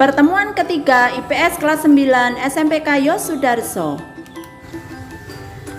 Pertemuan ketiga IPS kelas 9 SMPK Yosudarso.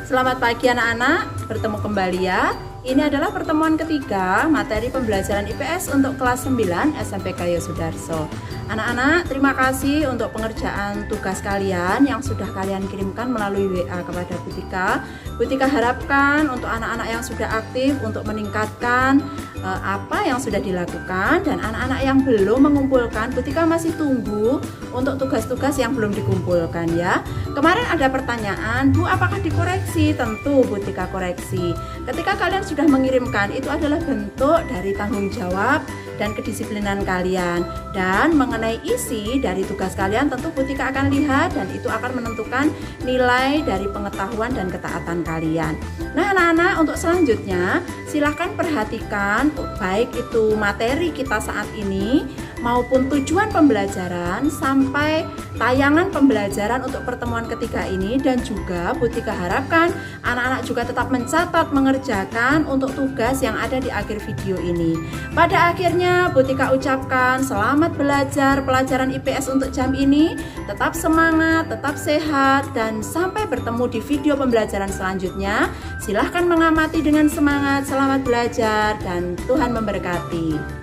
Selamat pagi anak-anak, bertemu kembali ya. Ini adalah pertemuan ketiga materi pembelajaran IPS untuk kelas 9 SMPK Yosudarso. Anak-anak, terima kasih untuk pengerjaan tugas kalian yang sudah kalian kirimkan melalui WA kepada Bu Tika. Bu Tika harapkan untuk anak-anak yang sudah aktif untuk meningkatkan apa yang sudah dilakukan, dan anak-anak yang belum mengumpulkan, Bu Tika masih tunggu untuk tugas-tugas yang belum dikumpulkan ya. Kemarin ada pertanyaan, Bu, apakah dikoreksi? Tentu Bu Tika koreksi. Ketika kalian sudah mengirimkan, itu adalah bentuk dari tanggung jawab dan kedisiplinan kalian, dan mengenai isi dari tugas kalian tentu Bu Tika akan lihat, dan itu akan menentukan nilai dari pengetahuan dan ketaatan kalian. Nah anak-anak, untuk selanjutnya silahkan perhatikan baik itu materi kita saat ini maupun tujuan pembelajaran sampai tayangan pembelajaran untuk pertemuan ketiga ini, dan juga Bu Tika harapkan anak-anak juga tetap mencatat, mengerjakan untuk tugas yang ada di akhir video ini. Pada akhirnya Bu Tika ucapkan selamat belajar pelajaran IPS untuk jam ini, tetap semangat, tetap sehat, dan sampai bertemu di video pembelajaran selanjutnya. Silahkan mengamati dengan semangat, selamat belajar, dan Tuhan memberkati.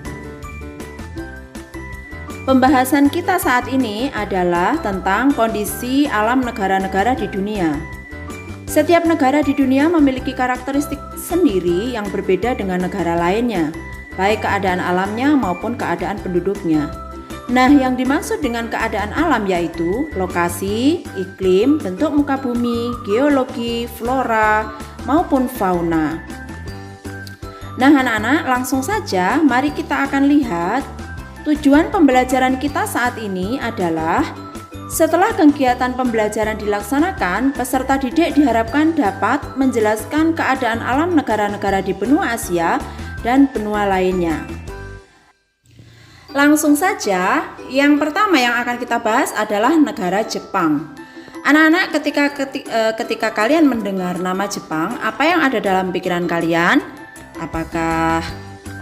Pembahasan kita saat ini adalah tentang kondisi alam negara-negara di dunia. Setiap negara di dunia memiliki karakteristik sendiri yang berbeda dengan negara lainnya, baik keadaan alamnya maupun keadaan penduduknya. Nah, yang dimaksud dengan keadaan alam yaitu lokasi, iklim, bentuk muka bumi, geologi, flora, maupun fauna. Nah, anak-anak, langsung saja mari kita akan lihat tujuan pembelajaran kita saat ini adalah setelah kegiatan pembelajaran dilaksanakan, peserta didik diharapkan dapat menjelaskan keadaan alam negara-negara di benua Asia dan benua lainnya. Langsung saja, yang pertama yang akan kita bahas adalah negara Jepang. Anak-anak, ketika kalian mendengar nama Jepang, apa yang ada dalam pikiran kalian? Apakah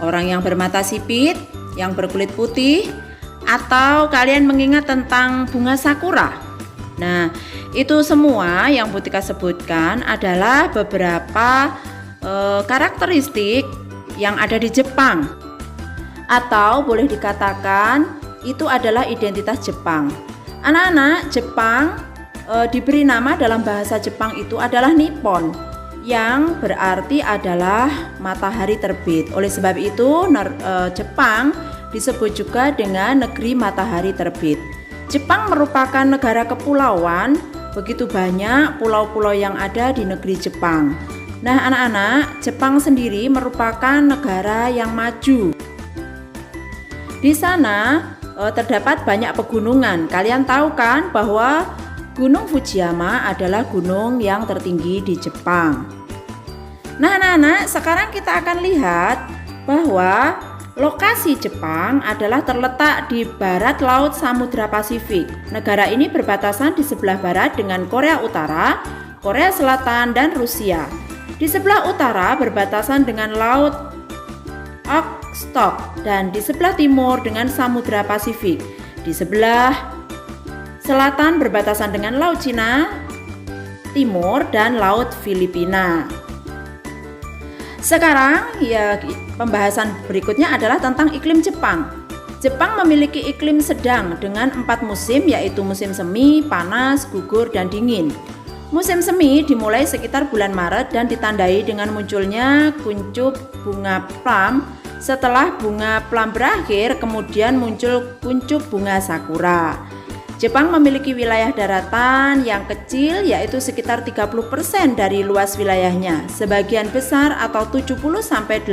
orang yang bermata sipit, yang berkulit putih, atau kalian mengingat tentang bunga sakura? Nah, itu semua yang Bu Tika sebutkan adalah beberapa karakteristik yang ada di Jepang, atau boleh dikatakan itu adalah identitas Jepang. Anak-anak, Jepang diberi nama dalam bahasa Jepang itu adalah Nippon, yang berarti adalah matahari terbit. Oleh sebab itu Jepang disebut juga dengan negeri matahari terbit. Jepang merupakan negara kepulauan, begitu banyak pulau-pulau yang ada di negeri Jepang. Nah anak-anak, Jepang sendiri merupakan negara yang maju. Di sana terdapat banyak pegunungan. Kalian tahu kan bahwa Gunung Fujiyama adalah gunung yang tertinggi di Jepang. Nah anak-anak, sekarang kita akan lihat bahwa lokasi Jepang adalah terletak di barat laut Samudra Pasifik. Negara ini berbatasan di sebelah barat dengan Korea Utara, Korea Selatan, dan Rusia. Di sebelah utara berbatasan dengan Laut Okhotsk, dan di sebelah timur dengan Samudra Pasifik. Di sebelah selatan berbatasan dengan Laut Cina Timur dan Laut Filipina. Sekarang ya, pembahasan berikutnya adalah tentang iklim Jepang. Jepang memiliki iklim sedang dengan 4 musim, yaitu musim semi, panas, gugur, dan dingin. Musim semi dimulai sekitar bulan Maret dan ditandai dengan munculnya kuncup bunga plum. Setelah bunga plum berakhir, kemudian muncul kuncup bunga sakura. Jepang memiliki wilayah daratan yang kecil, yaitu sekitar 30% dari luas wilayahnya, sebagian besar atau 70-80%.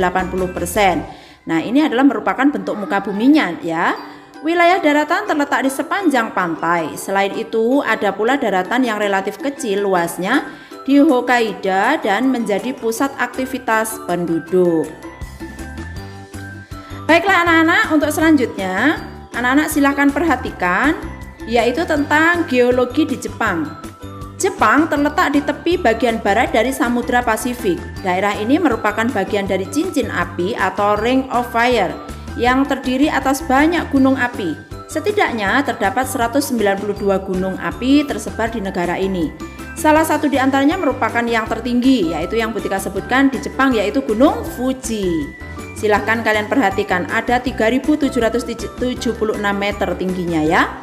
Nah, ini adalah merupakan bentuk muka buminya ya. Wilayah daratan terletak di sepanjang pantai. Selain itu, ada pula daratan yang relatif kecil luasnya di Hokkaido dan menjadi pusat aktivitas penduduk. Baiklah anak-anak, untuk selanjutnya, anak-anak silahkan perhatikan, yaitu tentang geologi di Jepang. Jepang terletak di tepi bagian barat dari Samudra Pasifik. Daerah ini merupakan bagian dari cincin api atau Ring of Fire yang terdiri atas banyak gunung api. Setidaknya terdapat 192 gunung api tersebar di negara ini. Salah satu di antaranya merupakan yang tertinggi, yaitu yang Butika sebutkan di Jepang, yaitu Gunung Fuji. Silahkan kalian perhatikan, ada 3.776 meter tingginya ya.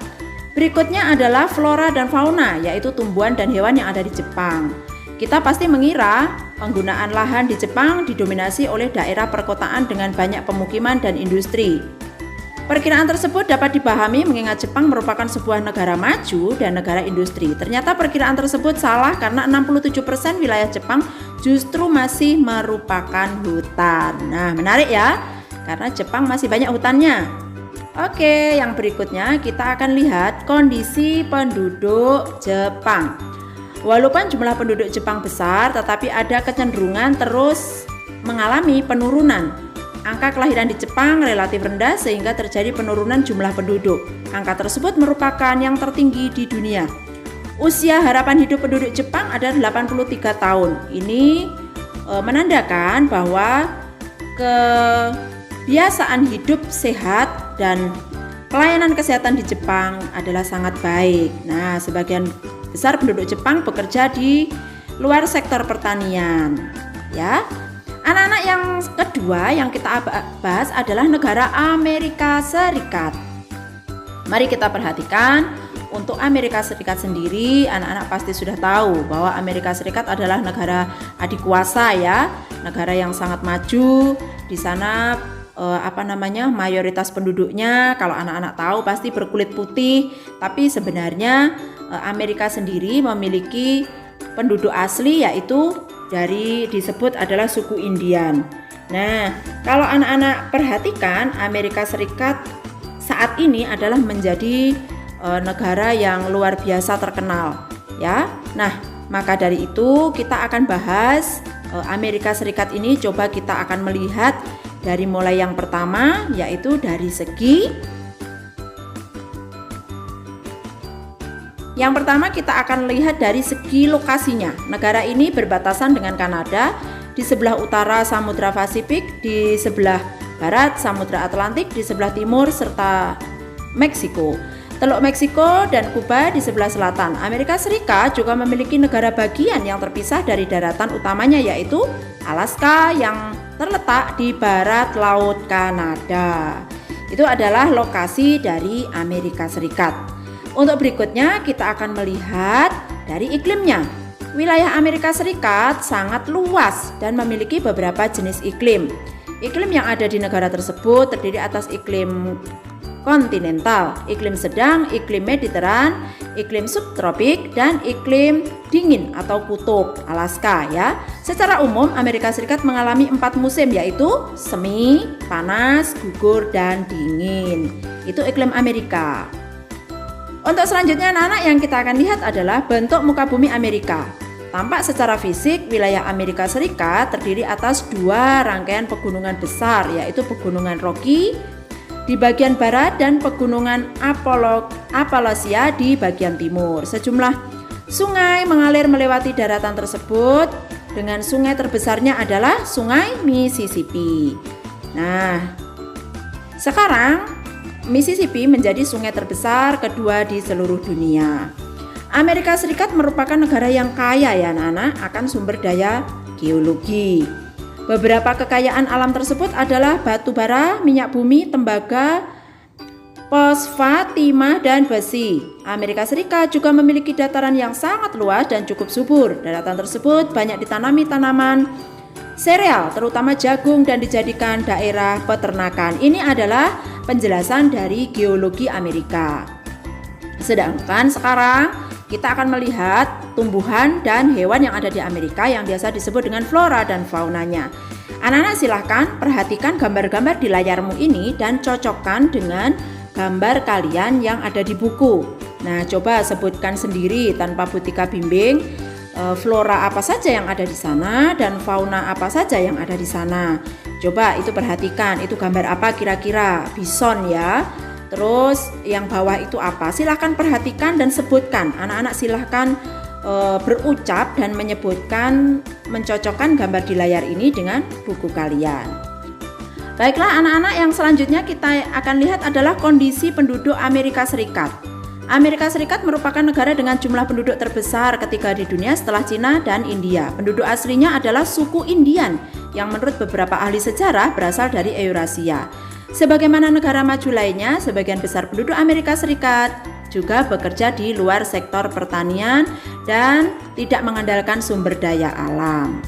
Berikutnya adalah flora dan fauna, yaitu tumbuhan dan hewan yang ada di Jepang. Kita pasti mengira penggunaan lahan di Jepang didominasi oleh daerah perkotaan dengan banyak pemukiman dan industri. Perkiraan tersebut dapat dipahami mengingat Jepang merupakan sebuah negara maju dan negara industri. Ternyata perkiraan tersebut salah karena 67% wilayah Jepang justru masih merupakan hutan. Nah, menarik ya, karena Jepang masih banyak hutannya. Oke, yang berikutnya kita akan lihat kondisi penduduk Jepang. Walaupun jumlah penduduk Jepang besar, tetapi ada kecenderungan terus mengalami penurunan. Angka kelahiran di Jepang relatif rendah sehingga terjadi penurunan jumlah penduduk. Angka tersebut merupakan yang tertinggi di dunia. Usia harapan hidup penduduk Jepang adalah 83 tahun. Ini menandakan bahwa kebiasaan hidup sehat dan pelayanan kesehatan di Jepang adalah sangat baik. Nah, sebagian besar penduduk Jepang bekerja di luar sektor pertanian. Ya. Anak-anak yang kedua yang kita bahas adalah negara Amerika Serikat. Mari kita perhatikan. Untuk Amerika Serikat sendiri, anak-anak pasti sudah tahu bahwa Amerika Serikat adalah negara adikuasa ya, negara yang sangat maju. Di sana mayoritas penduduknya kalau anak-anak tahu pasti berkulit putih, tapi sebenarnya Amerika sendiri memiliki penduduk asli yaitu disebut adalah suku Indian. Nah, kalau anak-anak perhatikan, Amerika Serikat saat ini adalah menjadi negara yang luar biasa terkenal ya. Nah, maka dari itu kita akan bahas Amerika Serikat ini. Coba kita akan melihat dari mulai yang pertama, yaitu dari segi yang pertama kita akan lihat dari segi lokasinya. Negara ini berbatasan dengan Kanada, di sebelah utara Samudra Pasifik, di sebelah barat Samudra Atlantik, di sebelah timur serta Meksiko. Teluk Meksiko dan Kuba di sebelah selatan. Amerika Serikat juga memiliki negara bagian yang terpisah dari daratan utamanya, yaitu Alaska yang terletak di barat Laut Kanada. Itu adalah lokasi dari Amerika Serikat. Untuk berikutnya kita akan melihat dari iklimnya. Wilayah Amerika Serikat sangat luas dan memiliki beberapa jenis iklim. Iklim yang ada di negara tersebut terdiri atas iklim kontinental, iklim sedang, iklim mediteran, iklim subtropik, dan iklim dingin atau kutub Alaska ya. Secara umum Amerika Serikat mengalami 4 musim, yaitu semi, panas, gugur, dan dingin. Itu iklim Amerika. Untuk selanjutnya anak-anak yang kita akan lihat adalah bentuk muka bumi Amerika. Tampak secara fisik wilayah Amerika Serikat terdiri atas 2 rangkaian pegunungan besar, yaitu pegunungan Rocky di bagian barat dan pegunungan Appalachia di bagian timur. Sejumlah sungai mengalir melewati daratan tersebut, dengan sungai terbesarnya adalah Sungai Mississippi. Nah, sekarang Mississippi menjadi sungai terbesar kedua di seluruh dunia. Amerika Serikat merupakan negara yang kaya ya anak-anak akan sumber daya geologi. Beberapa kekayaan alam tersebut adalah batu bara, minyak bumi, tembaga, fosfat, timah, dan besi. Amerika Serikat juga memiliki dataran yang sangat luas dan cukup subur. Daratan tersebut banyak ditanami tanaman sereal, terutama jagung, dan dijadikan daerah peternakan. Ini adalah penjelasan dari geologi Amerika. Sedangkan sekarang kita akan melihat tumbuhan dan hewan yang ada di Amerika yang biasa disebut dengan flora dan faunanya. Anak-anak silahkan perhatikan gambar-gambar di layarmu ini dan cocokkan dengan gambar kalian yang ada di buku. Nah, coba sebutkan sendiri tanpa Butika bimbing flora apa saja yang ada di sana dan fauna apa saja yang ada di sana. Coba itu perhatikan, itu gambar apa kira-kira? Bison ya. Terus yang bawah itu apa? Silahkan perhatikan dan sebutkan. Anak-anak silahkan berucap dan menyebutkan, mencocokkan gambar di layar ini dengan buku kalian. Baiklah anak-anak, yang selanjutnya kita akan lihat adalah kondisi penduduk Amerika Serikat. Amerika Serikat merupakan negara dengan jumlah penduduk terbesar ketiga di dunia setelah Cina dan India. Penduduk aslinya adalah suku Indian yang menurut beberapa ahli sejarah berasal dari Eurasia. Sebagaimana negara maju lainnya, sebagian besar penduduk Amerika Serikat juga bekerja di luar sektor pertanian dan tidak mengandalkan sumber daya alam.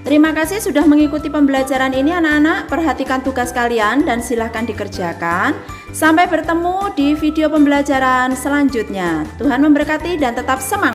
Terima kasih sudah mengikuti pembelajaran ini anak-anak. Perhatikan tugas kalian dan silahkan dikerjakan. Sampai bertemu di video pembelajaran selanjutnya. Tuhan memberkati dan tetap semangat.